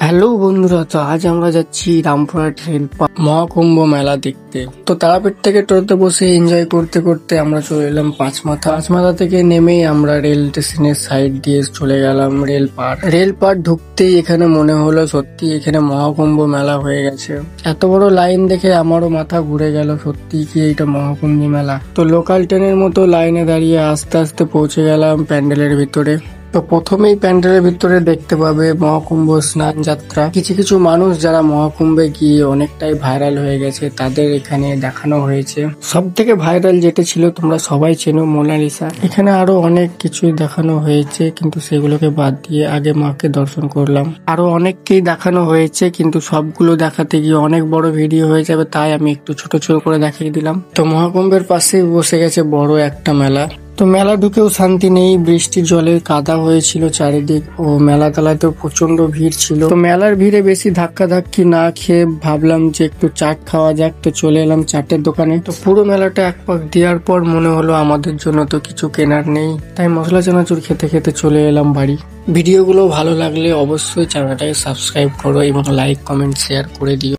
Hello বন্ধুরা, তো আজ আমরা যাচ্ছি রামপুরহাট রেলপার মহাকুম্ভ মেলা দেখতে। তো তারাপীঠ থেকে টোটোতে বসে এনজয় করতে করতে আমরা চলে এলাম পাঁচমাথা থেকে নেমেই আমরা রেল স্টেশনের সাইড দিয়ে চলে গেলাম রেলপার ঢুকতেই এখানে মনে হলো সত্যি এখানে মহাকুম্ভ মেলা হয়ে গেছে। এত বড় লাইন দেখে আমারও মাথা ঘুরে গেল, সত্যি কি এটা মহাকুম্ভ মেলা। তো লোকাল ট্রেনের মতো লাইনে দাঁড়িয়ে আস্তে আস্তে পৌঁছে গেলাম প্যান্ডেলের ভিতরে। তো প্রথমেই প্যান্ডেলের ভিতরে দেখতে পাবে মহাকুম্ভ স্নান যাত্রা। কিছু কিছু মানুষ যারা মহাকুম্ভে গিয়ে অনেকটাই ভাইরাল হয়ে গেছে তাদের এখানে দেখানো হয়েছে। সব থেকে ভাইরাল যেটা ছিল তোমরা সবাই চেনো, মোনালিসা। এখানে আরো অনেক কিছুই দেখানো হয়েছে, কিন্তু সেগুলোকে বাদ দিয়ে আগে মাকে দর্শন করলাম। আরো অনেককেই দেখানো হয়েছে, কিন্তু সবগুলো দেখাতে গিয়ে অনেক বড় ভিডিও হয়ে যাবে, তাই আমি একটু ছোট ছোট করে দেখিয়ে দিলাম। তো মহাকুম্ভের পাশেই বসে গেছে বড় একটা মেলা। তো মেলা ঢুকেও শান্তি নেই, বৃষ্টির জলে কাদা হয়েছিল চারিদিক, ও মেলা তালাতেও প্রচন্ড ভিড় ছিল। তো মেলার ভিড়ে বেশি ধাক্কি না খেয়ে ভাবলাম যে একটু চাট খাওয়া যাক। তো চলে এলাম চাটের দোকানে। তো পুরো মেলাটা এক পাক দেওয়ার পর মনে হলো আমাদের জন্য তো কিছু কেনার নেই, তাই মশলা চানাচুর খেতে খেতে চলে এলাম বাড়ি। ভিডিওগুলো ভালো লাগলে অবশ্যই চ্যানেলটাকে সাবস্ক্রাইব করো এবং লাইক কমেন্ট শেয়ার করে দিও।